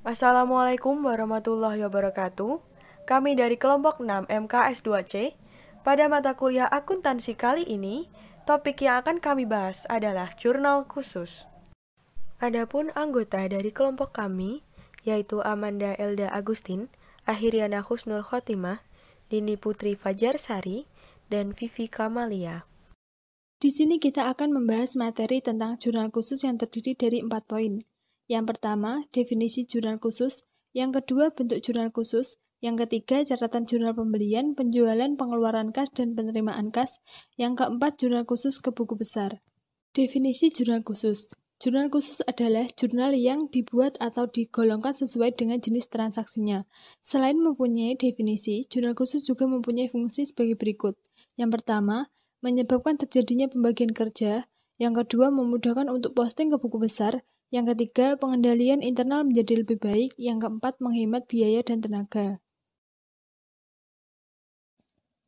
Assalamualaikum warahmatullahi wabarakatuh. Kami dari kelompok 6 MKS 2C. Pada mata kuliah akuntansi kali ini, topik yang akan kami bahas adalah jurnal khusus. Adapun anggota dari kelompok kami, yaitu Amanda Elda Agustin, Akhiriana Husnul Khotimah, Dini Putri Fajarsari, dan Vivi Kamalia. Di sini kita akan membahas materi tentang jurnal khusus yang terdiri dari 4 poin. Yang pertama, definisi jurnal khusus. Yang kedua, bentuk jurnal khusus. Yang ketiga, catatan jurnal pembelian, penjualan, pengeluaran kas, dan penerimaan kas. Yang keempat, jurnal khusus ke buku besar. Definisi jurnal khusus. Jurnal khusus adalah jurnal yang dibuat atau digolongkan sesuai dengan jenis transaksinya. Selain mempunyai definisi, jurnal khusus juga mempunyai fungsi sebagai berikut. Yang pertama, menyebabkan terjadinya pembagian kerja. Yang kedua, memudahkan untuk posting ke buku besar. Yang ketiga, pengendalian internal menjadi lebih baik. Yang keempat, menghemat biaya dan tenaga.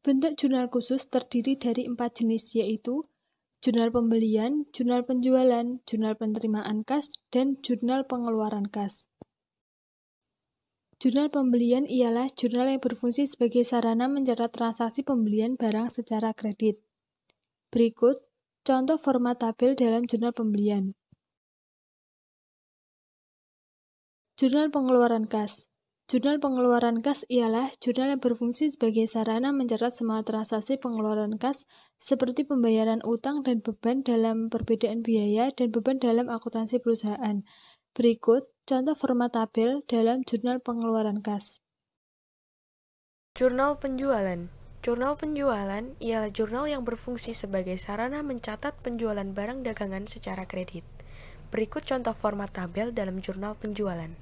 Bentuk jurnal khusus terdiri dari 4 jenis, yaitu jurnal pembelian, jurnal penjualan, jurnal penerimaan kas, dan jurnal pengeluaran kas. Jurnal pembelian ialah jurnal yang berfungsi sebagai sarana mencatat transaksi pembelian barang secara kredit. Berikut contoh format tabel dalam jurnal pembelian. Jurnal pengeluaran kas. Jurnal pengeluaran kas ialah jurnal yang berfungsi sebagai sarana mencatat semua transaksi pengeluaran kas seperti pembayaran utang dan beban dalam perbedaan biaya dan beban dalam akuntansi perusahaan. Berikut contoh format tabel dalam jurnal pengeluaran kas. Jurnal penjualan. Jurnal penjualan ialah jurnal yang berfungsi sebagai sarana mencatat penjualan barang dagangan secara kredit. Berikut contoh format tabel dalam jurnal penjualan.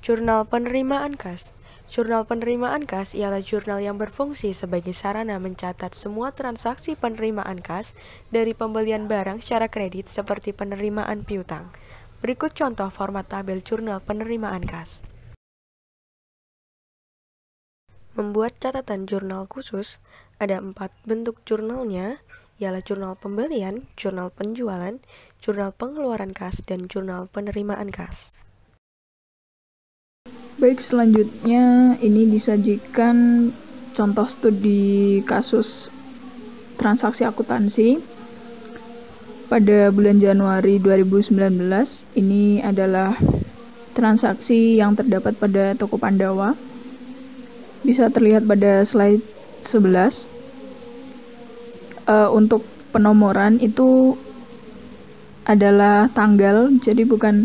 Jurnal penerimaan kas. Jurnal penerimaan kas ialah jurnal yang berfungsi sebagai sarana mencatat semua transaksi penerimaan kas dari pembelian barang secara kredit seperti penerimaan piutang. Berikut contoh format tabel jurnal penerimaan kas. Membuat catatan jurnal khusus, ada 4 bentuk jurnalnya, ialah jurnal pembelian, jurnal penjualan, jurnal pengeluaran kas, dan jurnal penerimaan kas. Baik, selanjutnya ini disajikan contoh studi kasus transaksi akuntansi pada bulan Januari 2019. Ini adalah transaksi yang terdapat pada toko Pandawa. Bisa terlihat pada slide 11. Untuk penomoran itu adalah tanggal, jadi bukan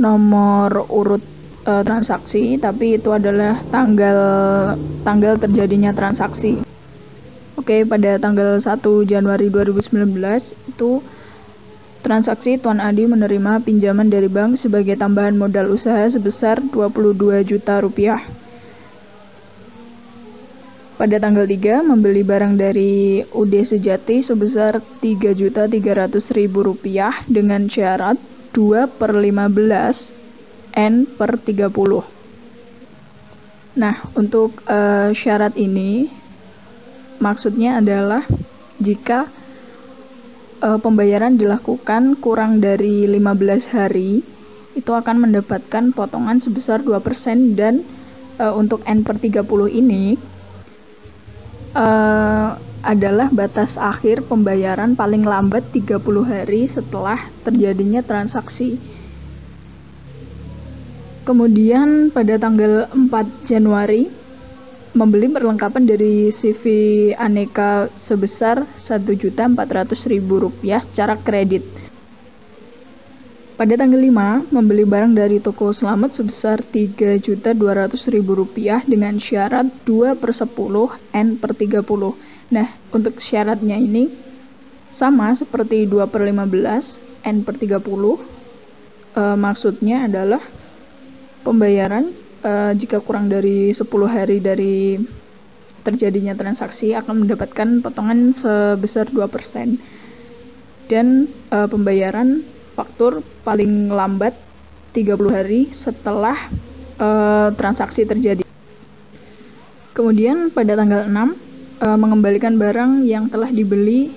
nomor urut transaksi, tapi itu adalah tanggal terjadinya transaksi. Oke, pada tanggal 1 Januari 2019 itu transaksi Tuan Adi menerima pinjaman dari bank sebagai tambahan modal usaha sebesar 22 juta rupiah. Pada tanggal 3 membeli barang dari UD Sejati sebesar 3.300.000 rupiah dengan syarat 2/15 N/30. Nah, untuk syarat ini maksudnya adalah jika pembayaran dilakukan kurang dari 15 hari, itu akan mendapatkan potongan sebesar 2%, dan untuk N/30 ini adalah batas akhir pembayaran paling lambat 30 hari setelah terjadinya transaksi. Kemudian pada tanggal 4 Januari membeli perlengkapan dari CV Aneka sebesar Rp1.400.000 secara kredit. Pada tanggal 5 membeli barang dari toko Selamat sebesar Rp3.200.000 dengan syarat 2/10 N/30. Nah, untuk syaratnya ini sama seperti 2/15 N/30. Maksudnya adalah pembayaran jika kurang dari 10 hari dari terjadinya transaksi akan mendapatkan potongan sebesar 2%, dan pembayaran faktur paling lambat 30 hari setelah transaksi terjadi. Kemudian pada tanggal 6 mengembalikan barang yang telah dibeli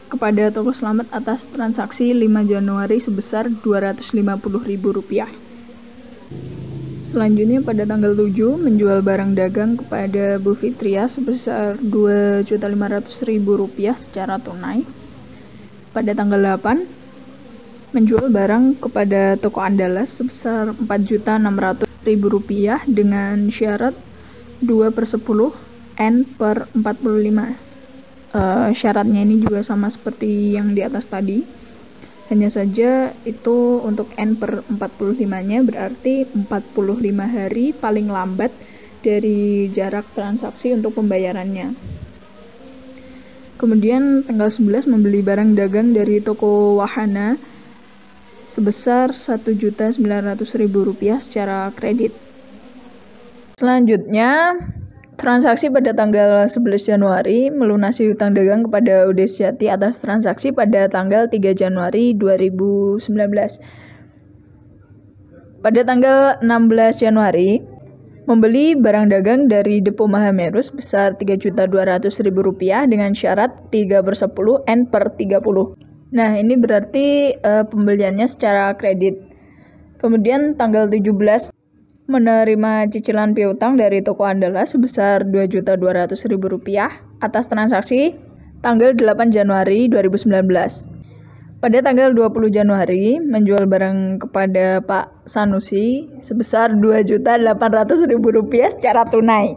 kepada toko Selamat atas transaksi 5 Januari sebesar Rp250.000. Selanjutnya pada tanggal 7 menjual barang dagang kepada Bu Fitria sebesar Rp2.500.000 secara tunai. Pada tanggal 8 menjual barang kepada toko Andalas sebesar Rp4.600.000 dengan syarat 2/10 N per 45. Syaratnya ini juga sama seperti yang di atas tadi. Hanya saja itu untuk N per 45-nya berarti 45 hari paling lambat dari jarak transaksi untuk pembayarannya. Kemudian tanggal 11 membeli barang dagang dari toko Wahana sebesar Rp1.900.000 secara kredit. Selanjutnya, transaksi pada tanggal 11 Januari melunasi hutang dagang kepada Udesyati atas transaksi pada tanggal 3 Januari 2019. Pada tanggal 16 Januari, membeli barang dagang dari Depo Mahameru sebesar Rp3.200.000 dengan syarat 3/10 N per 30. Nah, ini berarti pembeliannya secara kredit. Kemudian tanggal 17 menerima cicilan piutang dari toko Andalas sebesar Rp2.200.000 atas transaksi tanggal 8 Januari 2019. Pada tanggal 20 Januari menjual barang kepada Pak Sanusi sebesar Rp2.800.000 secara tunai.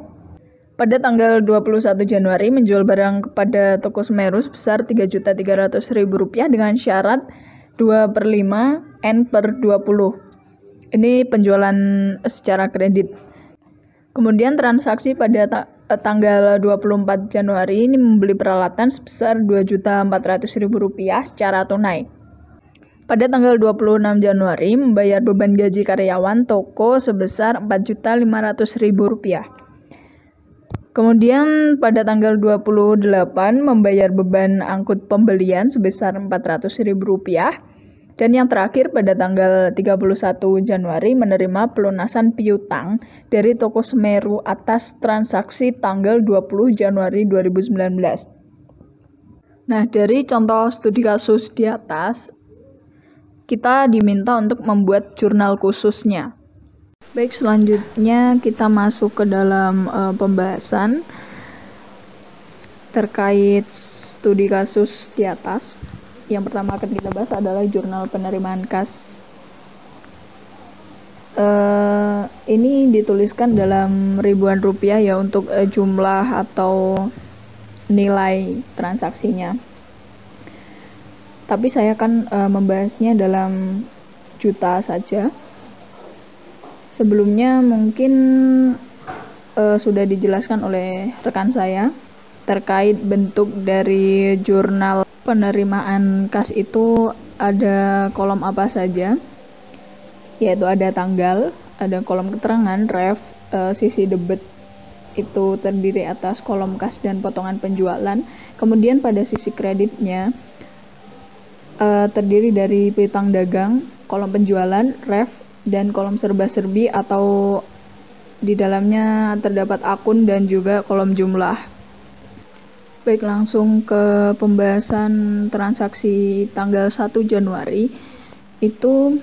Pada tanggal 21 Januari menjual barang kepada toko Semeru sebesar Rp3.300.000 dengan syarat 2/5 N per 20. Ini penjualan secara kredit. Kemudian transaksi pada tanggal 24 Januari ini membeli peralatan sebesar Rp2.400.000 secara tunai. Pada tanggal 26 Januari membayar beban gaji karyawan toko sebesar Rp4.500.000. Kemudian pada tanggal 28 membayar beban angkut pembelian sebesar Rp400.000. Dan yang terakhir pada tanggal 31 Januari menerima pelunasan piutang dari toko Semeru atas transaksi tanggal 20 Januari 2019. Nah, dari contoh studi kasus di atas, kita diminta untuk membuat jurnal khususnya. Baik, selanjutnya kita masuk ke dalam pembahasan terkait studi kasus di atas. Yang pertama akan kita bahas adalah jurnal penerimaan kas. Ini dituliskan dalam ribuan rupiah ya untuk jumlah atau nilai transaksinya. Tapi saya akan membahasnya dalam juta saja. Sebelumnya mungkin sudah dijelaskan oleh rekan saya terkait bentuk dari jurnal penerimaan kas itu ada kolom apa saja, yaitu ada tanggal, ada kolom keterangan, ref, sisi debit itu terdiri atas kolom kas dan potongan penjualan. Kemudian pada sisi kreditnya terdiri dari piutang dagang, kolom penjualan, ref, dan kolom serba-serbi atau di dalamnya terdapat akun dan juga kolom jumlah. Baik, langsung ke pembahasan transaksi tanggal 1 Januari. Itu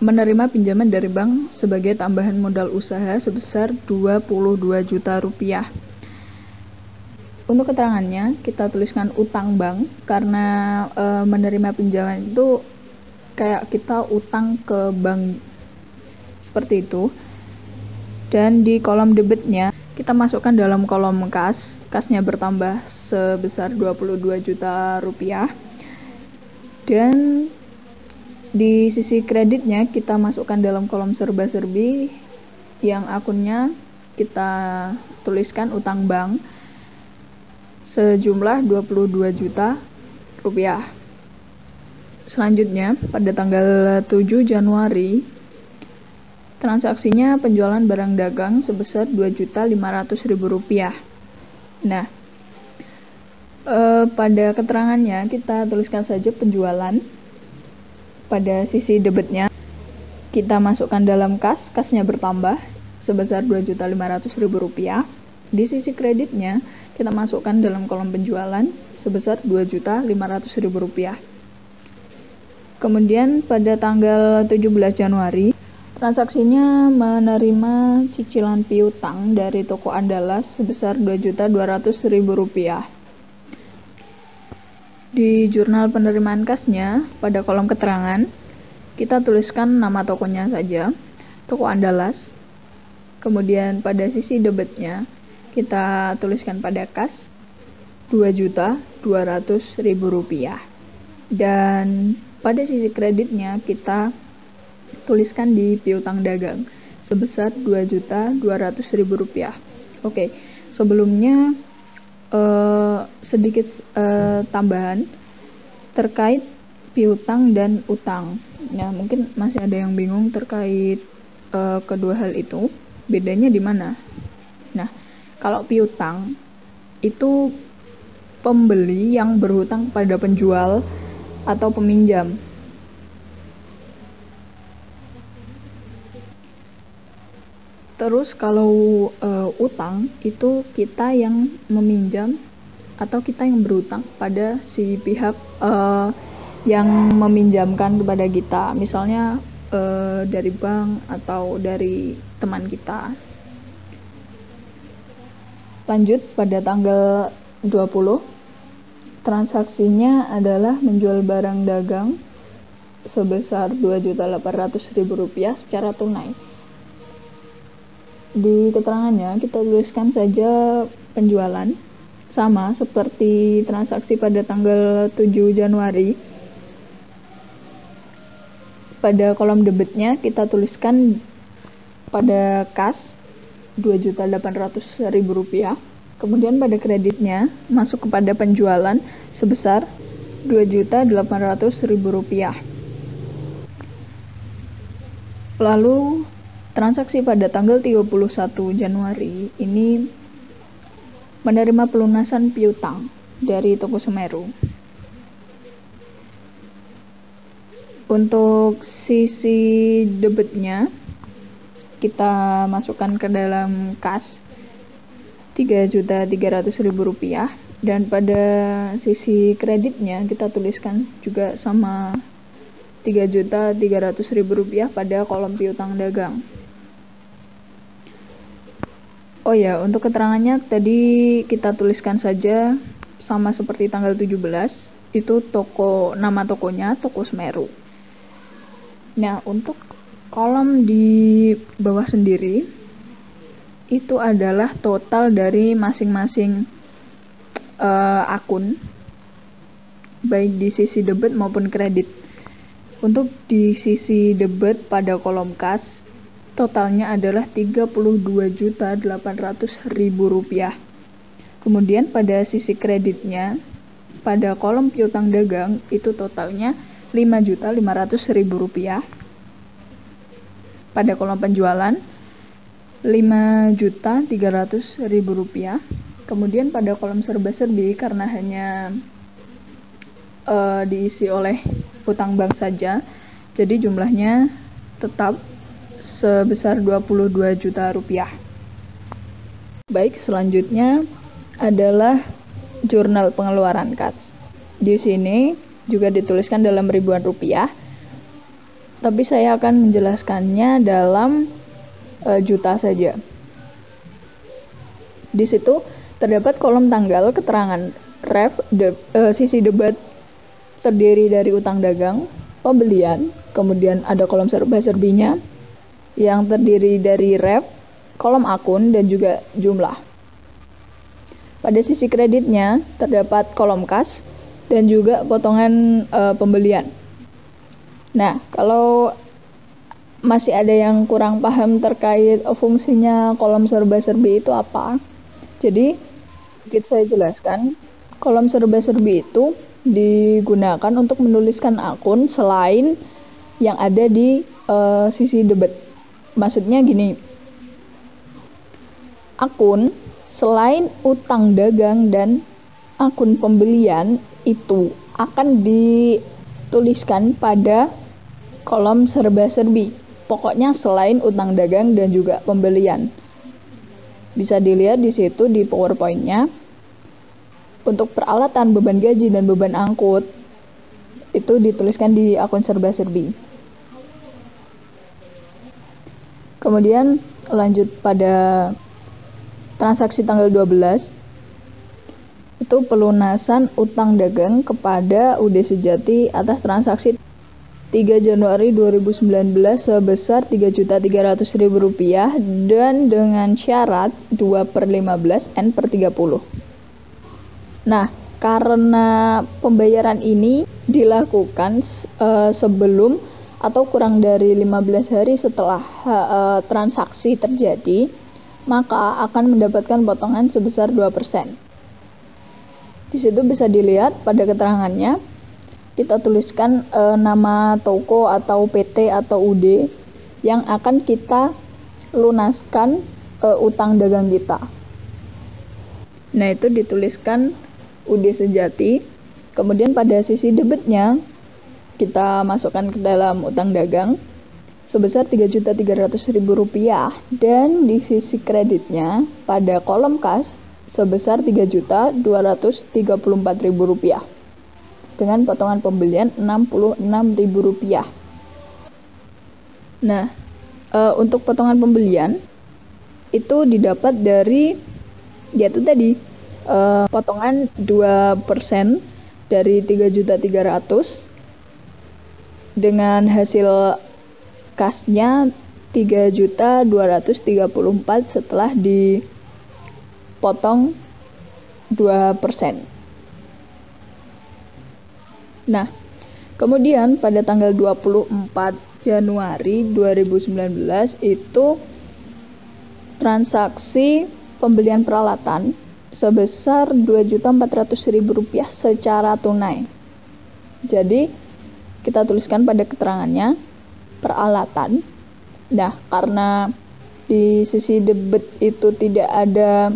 menerima pinjaman dari bank sebagai tambahan modal usaha sebesar Rp22 juta. Untuk keterangannya, kita tuliskan utang bank karena menerima pinjaman itu kayak kita utang ke bank, seperti itu. Dan di kolom debitnya kita masukkan dalam kolom kas, kasnya bertambah sebesar Rp22 juta. Dan di sisi kreditnya kita masukkan dalam kolom serba-serbi yang akunnya kita tuliskan utang bank sejumlah Rp22 juta. Selanjutnya pada tanggal 7 Januari transaksinya penjualan barang dagang sebesar Rp2.500.000. Nah, pada keterangannya kita tuliskan saja penjualan. Pada sisi debitnya kita masukkan dalam kas, kasnya bertambah sebesar Rp2.500.000. Di sisi kreditnya kita masukkan dalam kolom penjualan sebesar Rp2.500.000. Kemudian pada tanggal 17 Januari Transaksinya menerima cicilan piutang dari toko Andalas sebesar Rp2.200.000. Di jurnal penerimaan kasnya, pada kolom keterangan, kita tuliskan nama tokonya saja, toko Andalas. Kemudian pada sisi debitnya, kita tuliskan pada kas Rp2.200.000. Dan pada sisi kreditnya, kita tuliskan di piutang dagang sebesar Rp2.200.000. Oke, sebelumnya sedikit tambahan terkait piutang dan utang. Nah, mungkin masih ada yang bingung terkait kedua hal itu, bedanya di mana? Nah, kalau piutang itu pembeli yang berhutang pada penjual atau peminjam. Terus kalau utang itu kita yang meminjam atau kita yang berutang pada si pihak yang meminjamkan kepada kita, misalnya dari bank atau dari teman kita. Lanjut pada tanggal 20, transaksinya adalah menjual barang dagang sebesar Rp2.800.000 secara tunai. Di keterangannya kita tuliskan saja penjualan, sama seperti transaksi pada tanggal 7 Januari. Pada kolom debitnya kita tuliskan pada kas Rp2.800.000. Kemudian pada kreditnya masuk kepada penjualan sebesar Rp2.800.000. Lalu transaksi pada tanggal 31 Januari ini menerima pelunasan piutang dari toko Semeru. Untuk sisi debitnya kita masukkan ke dalam kas Rp3.300.000, dan pada sisi kreditnya kita tuliskan juga sama Rp3.300.000 pada kolom piutang dagang. Oh ya, untuk keterangannya tadi kita tuliskan saja sama seperti tanggal 17, itu nama tokonya toko Semeru. Nah, untuk kolom di bawah sendiri itu adalah total dari masing-masing akun, baik di sisi debit maupun kredit. Untuk di sisi debit pada kolom kas, totalnya adalah Rp32.800.000. Kemudian pada sisi kreditnya, pada kolom piutang dagang itu totalnya Rp5.500.000. Pada kolom penjualan Rp5.300.000. Kemudian pada kolom serba-serbi, karena hanya diisi oleh utang bank saja, jadi jumlahnya tetap sebesar Rp22 juta. Baik, selanjutnya adalah jurnal pengeluaran kas. Di sini juga dituliskan dalam ribuan rupiah, tapi saya akan menjelaskannya dalam juta saja. Di situ terdapat kolom tanggal, keterangan ref, sisi debit terdiri dari utang dagang, pembelian, kemudian ada kolom serba-serbinya yang terdiri dari ref, kolom akun, dan juga jumlah. Pada sisi kreditnya terdapat kolom kas dan juga potongan pembelian. Nah, kalau masih ada yang kurang paham terkait fungsinya kolom serba-serbi itu apa, jadi sedikit saya jelaskan. Kolom serba-serbi itu digunakan untuk menuliskan akun selain yang ada di sisi debit. Maksudnya gini, akun selain utang dagang dan akun pembelian itu akan dituliskan pada kolom serba-serbi. Pokoknya selain utang dagang dan juga pembelian. Bisa dilihat di situ di PowerPoint-nya. Untuk peralatan, beban gaji, dan beban angkut itu dituliskan di akun serba-serbi. Kemudian lanjut pada transaksi tanggal 12, itu pelunasan utang dagang kepada UD Sejati atas transaksi 3 Januari 2019 sebesar Rp3.300.000 dan dengan syarat 2/15 N/30. Nah, karena pembayaran ini dilakukan sebelum atau kurang dari 15 hari setelah transaksi terjadi, maka akan mendapatkan potongan sebesar 2%. Di situ bisa dilihat pada keterangannya, kita tuliskan nama toko atau PT atau UD yang akan kita lunaskan utang dagang kita. Nah, itu dituliskan UD Sejati. Kemudian pada sisi debitnya kita masukkan ke dalam utang dagang sebesar Rp3.300.000 dan di sisi kreditnya pada kolom kas sebesar Rp3.234.000 dengan potongan pembelian Rp66.000. Nah, untuk potongan pembelian itu didapat dari yaitu tadi potongan 2% dari Rp3.300.000 dengan hasil kasnya Rp3.234.000 setelah dipotong 2%. Nah, kemudian pada tanggal 24 Januari 2019 itu transaksi pembelian peralatan sebesar Rp2.400.000 secara tunai. Jadi kita tuliskan pada keterangannya peralatan. Nah, karena di sisi debit itu tidak ada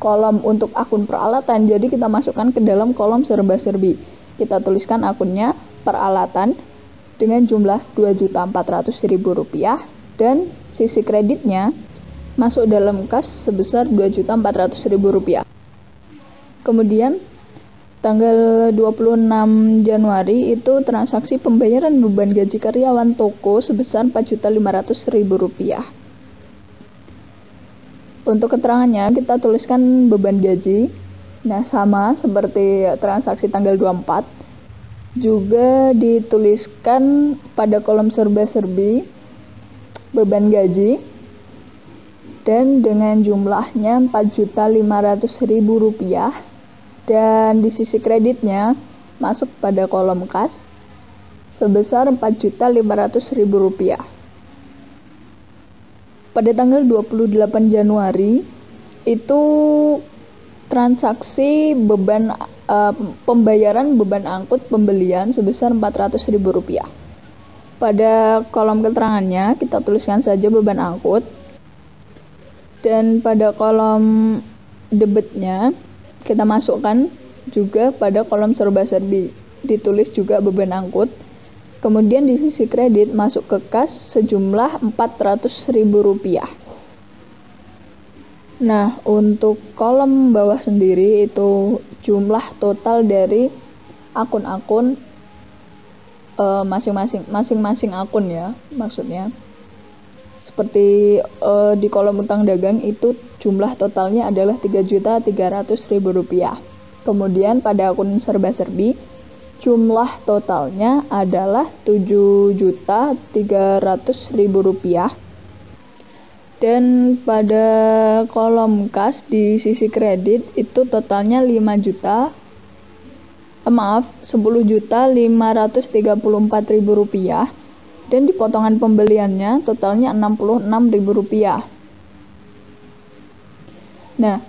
kolom untuk akun peralatan, jadi kita masukkan ke dalam kolom serba-serbi. Kita tuliskan akunnya peralatan dengan jumlah Rp2.400.000 dan sisi kreditnya masuk dalam kas sebesar Rp2.400.000. Kemudian tanggal 26 Januari itu transaksi pembayaran beban gaji karyawan toko sebesar Rp4.500.000. Untuk keterangannya kita tuliskan beban gaji. Nah, sama seperti transaksi tanggal 24 juga dituliskan pada kolom serba-serbi beban gaji dan dengan jumlahnya Rp4.500.000 dan di sisi kreditnya masuk pada kolom kas sebesar Rp4.500.000. Pada tanggal 28 Januari itu transaksi pembayaran beban angkut pembelian sebesar Rp400.000. Pada kolom keterangannya kita tuliskan saja beban angkut dan pada kolom debitnya kita masukkan juga pada kolom serba-serbi, ditulis juga beban angkut. Kemudian di sisi kredit masuk ke kas sejumlah Rp400.000. Nah, untuk kolom bawah sendiri itu jumlah total dari akun-akun masing-masing akun ya, maksudnya. Seperti di kolom utang dagang itu jumlah totalnya adalah Rp3.300.000. Kemudian pada akun serba-serbi jumlah totalnya adalah Rp7.300.000. Dan pada kolom kas di sisi kredit itu totalnya Rp10.534.000 dan di potongan pembeliannya totalnya Rp66.000. Nah,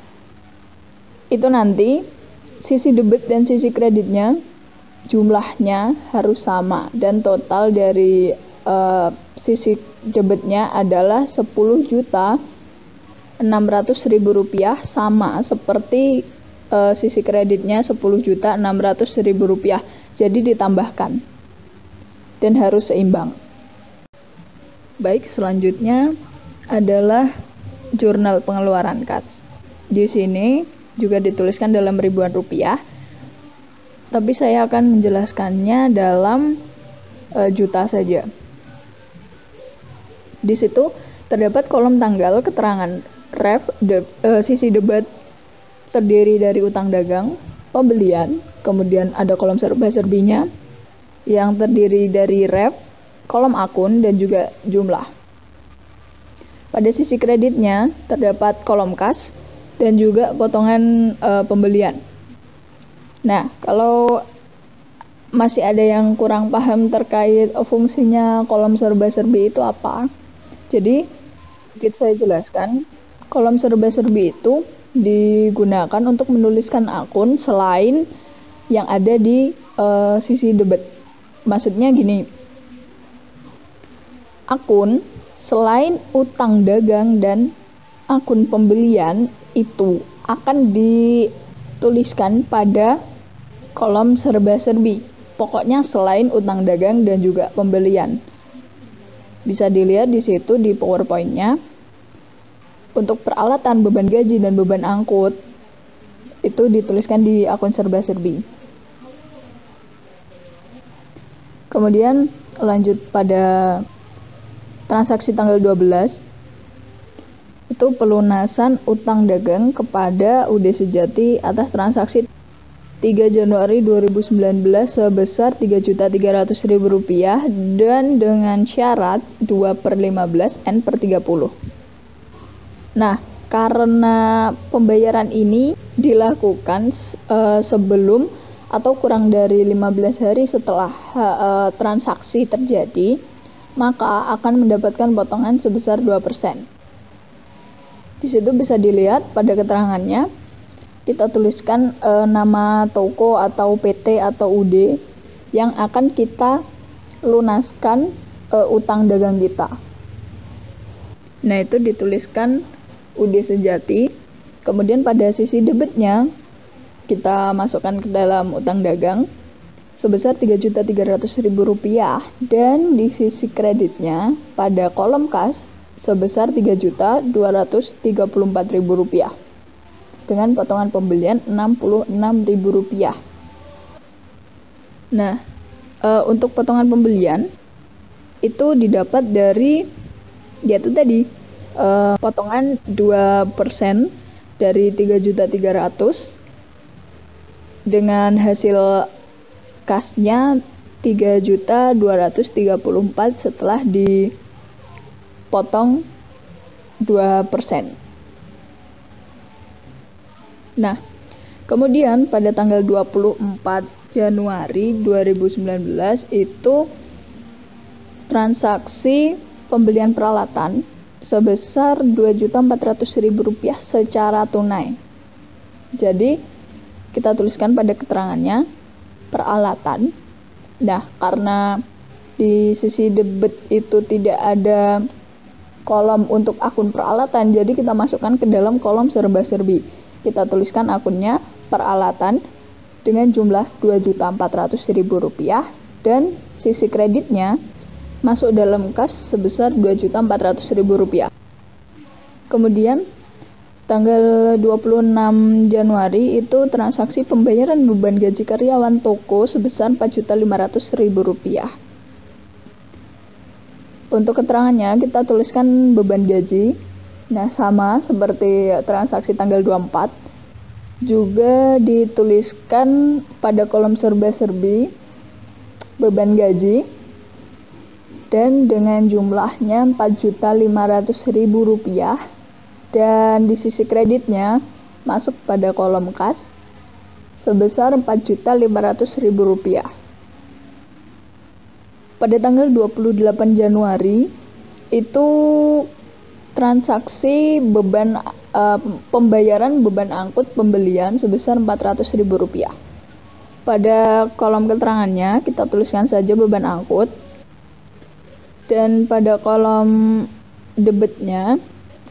itu nanti sisi debit dan sisi kreditnya jumlahnya harus sama dan total dari sisi debitnya adalah Rp10.600.000 sama seperti sisi kreditnya Rp10.600.000. Jadi ditambahkan dan harus seimbang. Baik, selanjutnya adalah jurnal pengeluaran kas. Di sini juga dituliskan dalam ribuan rupiah, tapi saya akan menjelaskannya dalam juta saja. Di situ Terdapat kolom tanggal keterangan ref sisi debat terdiri dari utang dagang, pembelian, kemudian ada kolom serba-serbinya yang terdiri dari ref, kolom akun, dan juga jumlah. Pada sisi kreditnya terdapat kolom kas dan juga potongan pembelian. Nah, kalau masih ada yang kurang paham terkait fungsinya kolom serba-serbi itu apa? Jadi, sedikit saya jelaskan, kolom serba-serbi itu digunakan untuk menuliskan akun selain yang ada di sisi debat. Maksudnya gini, akun selain utang dagang dan akun pembelian itu akan dituliskan pada kolom serba-serbi. Pokoknya selain utang dagang dan juga pembelian. Bisa dilihat di situ di PowerPoint-nya. Untuk peralatan beban gaji dan beban angkut itu dituliskan di akun serba-serbi. Kemudian lanjut pada transaksi tanggal 12. Itu pelunasan utang dagang kepada UD Sejati atas transaksi 3 Januari 2019 sebesar Rp3.300.000 dan dengan syarat 2/15 N/30. Nah, karena pembayaran ini dilakukan sebelum atau kurang dari 15 hari setelah transaksi terjadi, maka akan mendapatkan potongan sebesar 2%. Di situ bisa dilihat pada keterangannya, kita tuliskan nama toko atau PT atau UD yang akan kita lunaskan utang dagang kita. Nah, itu dituliskan UD Sejati. Kemudian pada sisi debitnya kita masukkan ke dalam utang dagang sebesar Rp3.300.000 dan di sisi kreditnya pada kolom kas sebesar Rp3.234.000 dengan potongan pembelian Rp66.000. Nah, untuk potongan pembelian itu didapat dari yaitu tadi potongan 2% dari Rp3.300.000 dengan hasil kasnya Rp3.234.000 setelah dipotong 2%. Nah, kemudian pada tanggal 24 Januari 2019 itu transaksi pembelian peralatan sebesar Rp2.400.000 secara tunai. Jadi, kita tuliskan pada keterangannya peralatan. Nah, karena di sisi debit itu tidak ada kolom untuk akun peralatan, jadi kita masukkan ke dalam kolom serba-serbi. Kita tuliskan akunnya peralatan dengan jumlah Rp2.400.000 dan sisi kreditnya masuk dalam kas sebesar Rp2.400.000. Kemudian tanggal 26 Januari itu transaksi pembayaran beban gaji karyawan toko sebesar Rp4.500.000. Untuk keterangannya kita tuliskan beban gaji. Nah, sama seperti transaksi tanggal 24, juga dituliskan pada kolom serba-serbi beban gaji dan dengan jumlahnya Rp4.500.000 dan di sisi kreditnya masuk pada kolom kas sebesar Rp4.500.000. Pada tanggal 28 Januari itu transaksi pembayaran beban angkut pembelian sebesar Rp400.000. Pada kolom keterangannya kita tuliskan saja beban angkut dan pada kolom debitnya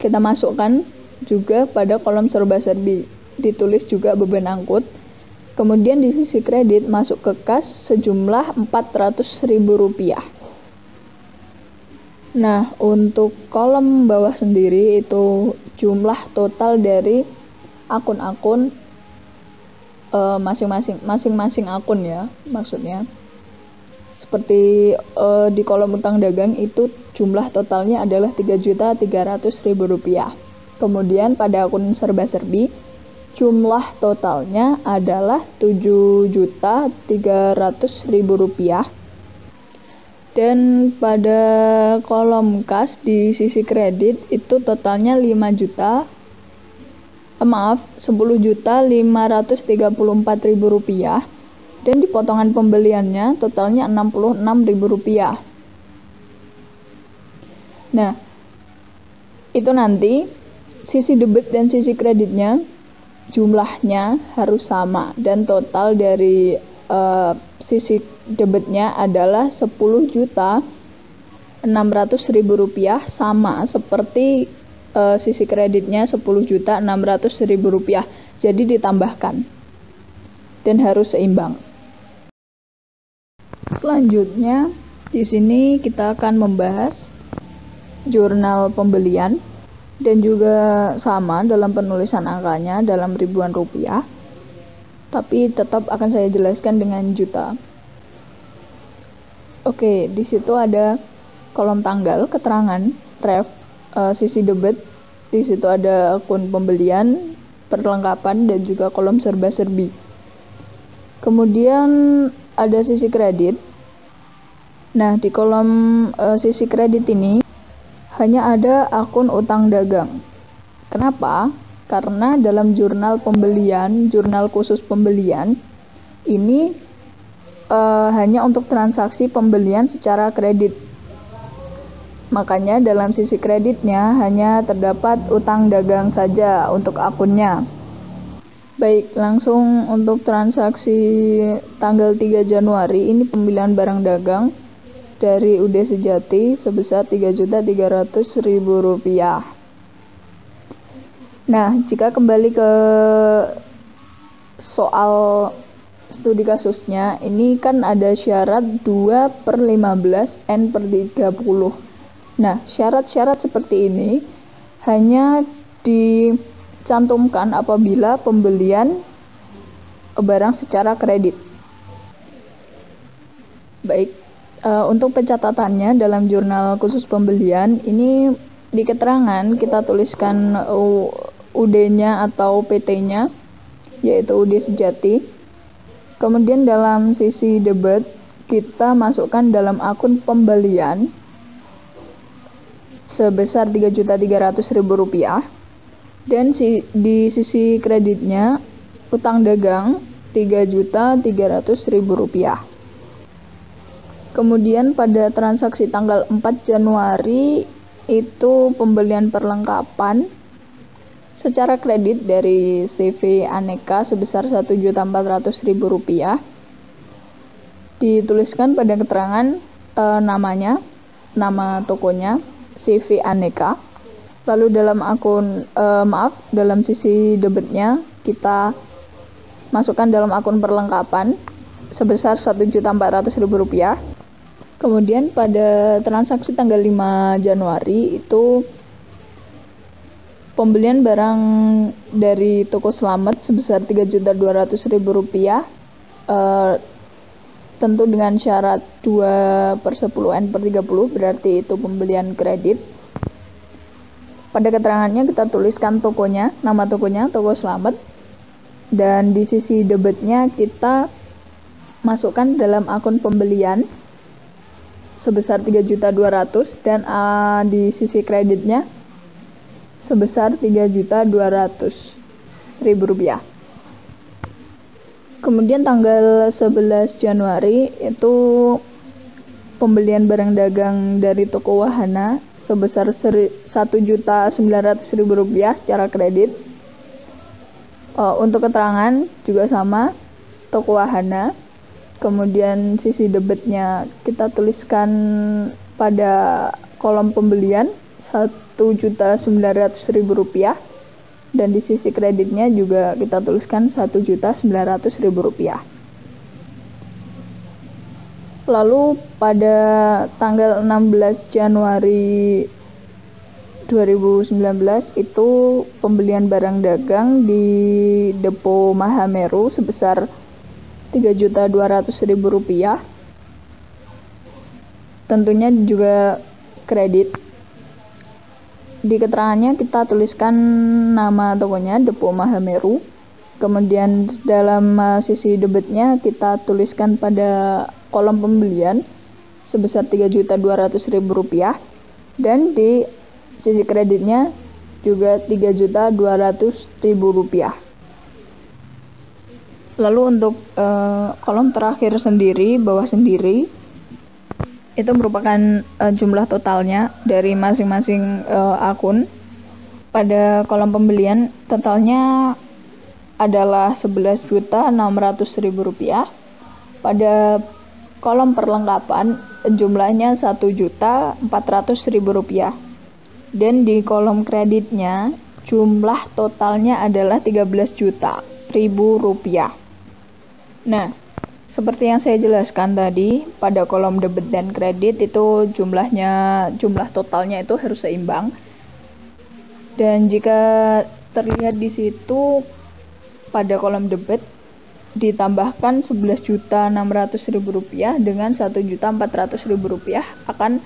kita masukkan juga pada kolom serba-serbi ditulis juga beban angkut. Kemudian di sisi kredit masuk ke kas sejumlah Rp400.000. Nah, untuk kolom bawah sendiri itu jumlah total dari akun-akun masing-masing akun ya, maksudnya seperti di kolom utang dagang itu jumlah totalnya adalah Rp3.300.000. Kemudian pada akun serba-serbi jumlah totalnya adalah Rp7.300.000. Dan pada kolom kas di sisi kredit itu totalnya Rp10.534.000 dan di potongan pembeliannya totalnya Rp66.000. Nah, itu nanti sisi debit dan sisi kreditnya jumlahnya harus sama dan total dari sisi debitnya adalah Rp10.600.000 sama seperti sisi kreditnya Rp10.600.000. Jadi ditambahkan dan harus seimbang. Selanjutnya di sini kita akan membahas jurnal pembelian dan juga sama dalam penulisan angkanya dalam ribuan rupiah, tapi tetap akan saya jelaskan dengan juta. Oke, di situ ada kolom tanggal, keterangan, ref, sisi debit, di situ ada akun pembelian, perlengkapan dan juga kolom serba-serbi. Kemudian ada sisi kredit. Nah, di kolom sisi kredit ini hanya ada akun utang dagang. Kenapa? Karena dalam jurnal pembelian, jurnal khusus pembelian ini hanya untuk transaksi pembelian secara kredit. Makanya dalam sisi kreditnya hanya terdapat utang dagang saja untuk akunnya. Baik, langsung untuk transaksi tanggal 3 Januari ini pembelian barang dagang dari UD Sejati sebesar Rp3.300.000. Nah, jika kembali ke soal studi kasusnya, ini kan ada syarat 2/15 N/30. Nah, syarat-syarat seperti ini hanya dicantumkan apabila pembelian barang secara kredit. Baik, untuk pencatatannya dalam jurnal khusus pembelian ini di keterangan kita tuliskan UD-nya atau PT-nya, yaitu UD Sejati. Kemudian dalam sisi debit kita masukkan dalam akun pembelian sebesar Rp3.300.000 dan di sisi kreditnya utang dagang Rp3.300.000. Kemudian pada transaksi tanggal 4 Januari itu pembelian perlengkapan secara kredit dari CV Aneka sebesar Rp1.400.000. Dituliskan pada keterangan namanya, nama tokonya, CV Aneka. Lalu dalam akun dalam sisi debitnya kita masukkan dalam akun perlengkapan sebesar Rp1.400.000. Kemudian pada transaksi tanggal 5 Januari itu pembelian barang dari toko Slamet sebesar Rp3.200.000, tentu dengan syarat 2/10 N/30, berarti itu pembelian kredit. Pada keterangannya kita tuliskan tokonya, nama tokonya, toko Slamet, dan di sisi debitnya kita masukkan dalam akun pembelian sebesar Rp3.200.000 dan di sisi kreditnya sebesar Rp3.200.000. Kemudian tanggal 11 Januari itu pembelian barang dagang dari toko Wahana sebesar Rp1.900.000 secara kredit. Untuk keterangan juga sama, toko Wahana. Kemudian sisi debitnya kita tuliskan pada kolom pembelian Rp1.900.000 dan di sisi kreditnya juga kita tuliskan Rp1.900.000. Lalu pada tanggal 16 Januari 2019 itu pembelian barang dagang di Depo Mahameru sebesar Rp3.200.000. tentunya juga kredit. Di keterangannya kita tuliskan nama tokonya, Depo Mahameru. Kemudian dalam sisi debitnya kita tuliskan pada kolom pembelian sebesar Rp3.200.000, dan di sisi kreditnya juga Rp3.200.000. Lalu untuk kolom terakhir sendiri, bawah sendiri, itu merupakan jumlah totalnya dari masing-masing akun. Pada kolom pembelian totalnya adalah Rp11.600.000. Pada kolom perlengkapan jumlahnya Rp1.400.000. Dan di kolom kreditnya jumlah totalnya adalah Rp13.000. Nah, seperti yang saya jelaskan tadi, pada kolom debit dan kredit itu jumlah totalnya itu harus seimbang. Dan jika terlihat di situ pada kolom debit ditambahkan Rp11.600.000 dengan Rp1.400.000 akan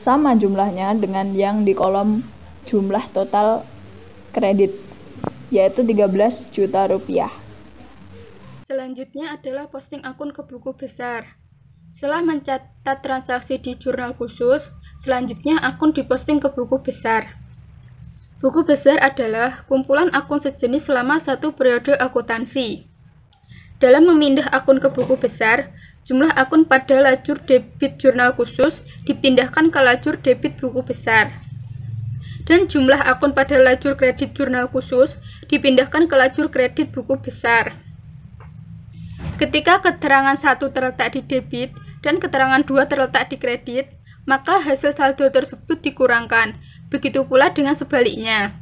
sama jumlahnya dengan yang di kolom jumlah total kredit, yaitu Rp13 juta. Selanjutnya adalah posting akun ke buku besar. Setelah mencatat transaksi di jurnal khusus, selanjutnya akun diposting ke buku besar. Buku besar adalah kumpulan akun sejenis selama satu periode akuntansi. Dalam memindah akun ke buku besar, jumlah akun pada lajur debit jurnal khusus dipindahkan ke lajur debit buku besar. Dan jumlah akun pada lajur kredit jurnal khusus dipindahkan ke lajur kredit buku besar. Ketika keterangan 1 terletak di debit dan keterangan 2 terletak di kredit, maka hasil saldo tersebut dikurangkan. Begitu pula dengan sebaliknya.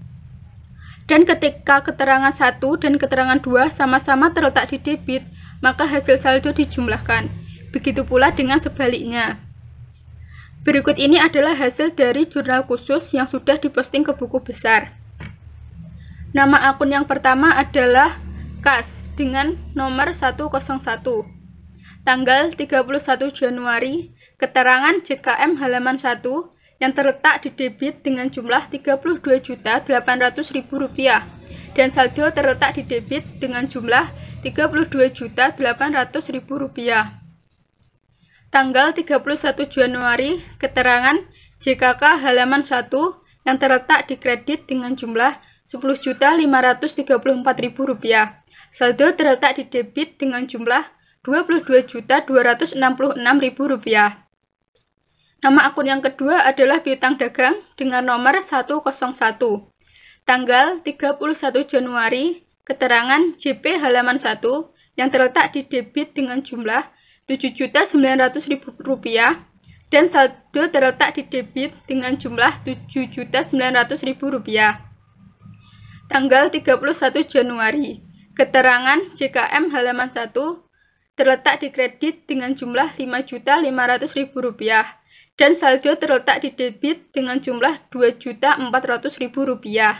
Dan ketika keterangan 1 dan keterangan 2 sama-sama terletak di debit, maka hasil saldo dijumlahkan. Begitu pula dengan sebaliknya. Berikut ini adalah hasil dari jurnal khusus yang sudah diposting ke buku besar. Nama akun yang pertama adalah Kas dengan nomor 101. Tanggal 31 Januari, keterangan JKM halaman 1 yang terletak di debit dengan jumlah Rp32.800.000 dan saldo terletak di debit dengan jumlah Rp32.800.000. Tanggal 31 Januari, keterangan JKK halaman 1 yang terletak di kredit dengan jumlah Rp10.534.000. Saldo terletak di debit dengan jumlah Rp22.266.000. Nama akun yang kedua adalah piutang dagang dengan nomor 101. Tanggal 31 Januari, keterangan JP halaman 1 yang terletak di debit dengan jumlah Rp7.900.000 dan saldo terletak di debit dengan jumlah Rp7.900.000. Tanggal 31 Januari, keterangan JKM halaman 1 terletak di kredit dengan jumlah Rp5.500.000 dan saldo terletak di debit dengan jumlah Rp2.400.000.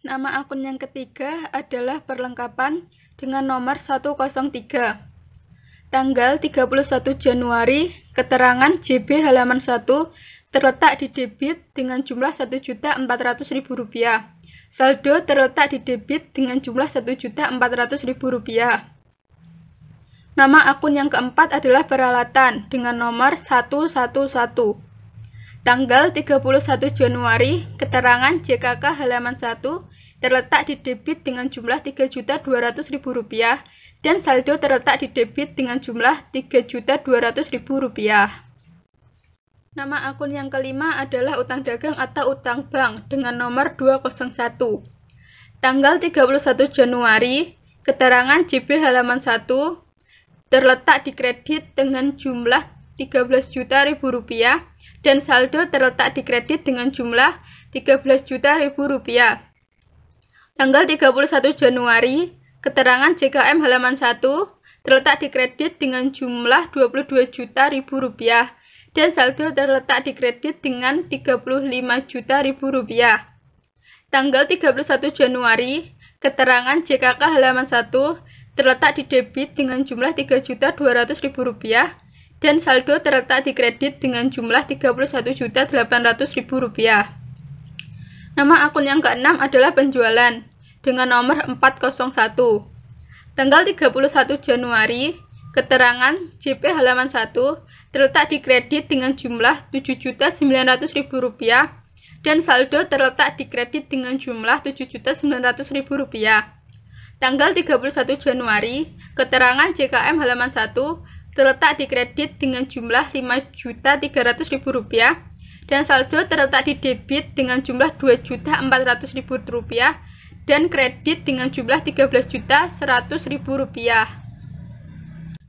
Nama akun yang ketiga adalah perlengkapan dengan nomor 103. Tanggal 31 Januari, keterangan JB halaman 1 terletak di debit dengan jumlah Rp1.400.000. Saldo terletak di debit dengan jumlah Rp1.400.000. Nama akun yang keempat adalah peralatan dengan nomor 111. Tanggal 31 Januari, keterangan JKK halaman 1 terletak di debit dengan jumlah Rp3.200.000 dan saldo terletak di debit dengan jumlah Rp3.200.000. Nama akun yang kelima adalah utang dagang atau utang bank dengan nomor 201. Tanggal 31 Januari, keterangan JB halaman 1 terletak di kredit dengan jumlah Rp13 juta dan saldo terletak di kredit dengan jumlah Rp13 juta. Tanggal 31 Januari, keterangan JKM halaman 1 terletak di kredit dengan jumlah Rp22 juta dan saldo terletak di kredit dengan Rp35 juta. Tanggal 31 Januari, keterangan JKK halaman 1 terletak di debit dengan jumlah Rp3.200.000 dan saldo terletak di kredit dengan jumlah Rp31.800.000. Nama akun yang keenam adalah penjualan dengan nomor 401. Tanggal 31 Januari, keterangan JP halaman 1 terletak di kredit dengan jumlah Rp7.900.000 dan saldo terletak di kredit dengan jumlah Rp7.900.000. Tanggal 31 Januari, keterangan JKM halaman 1 terletak di kredit dengan jumlah Rp5.300.000 dan saldo terletak di debit dengan jumlah Rp2.400.000 dan kredit dengan jumlah Rp13.100.000.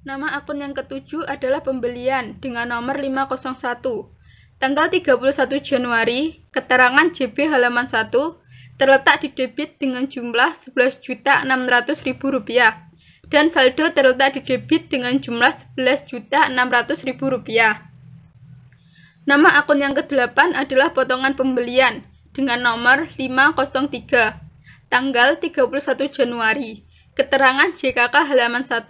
Nama akun yang ketujuh adalah pembelian dengan nomor 501. Tanggal 31 Januari, keterangan JB halaman 1 terletak di debit dengan jumlah Rp11.600.000 dan saldo terletak di debit dengan jumlah Rp11.600.000. Nama akun yang ke-8 adalah potongan pembelian dengan nomor 503. Tanggal 31 Januari, keterangan JKK halaman 1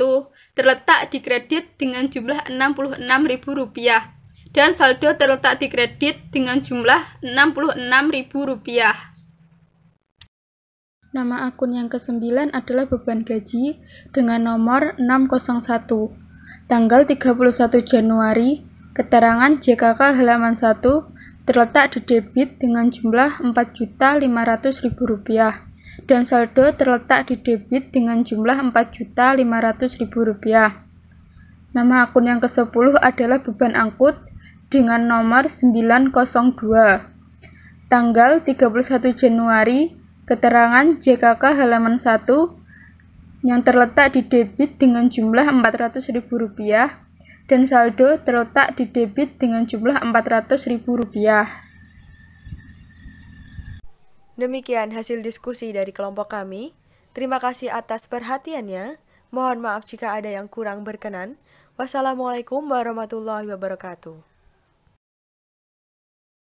terletak di kredit dengan jumlah Rp66.000 dan saldo terletak di kredit dengan jumlah Rp66.000. Nama akun yang ke-9 adalah beban gaji dengan nomor 601. Tanggal 31 Januari, keterangan JKK halaman 1 terletak di debit dengan jumlah Rp4.500.000 dan saldo terletak di debit dengan jumlah Rp4.500.000. Nama akun yang ke-10 adalah beban angkut dengan nomor 902. Tanggal 31 Januari, keterangan JKK halaman 1 yang terletak di debit dengan jumlah Rp400.000 dan saldo terletak di debit dengan jumlah Rp400.000. Demikian hasil diskusi dari kelompok kami. Terima kasih atas perhatiannya. Mohon maaf jika ada yang kurang berkenan. Wassalamualaikum warahmatullahi wabarakatuh.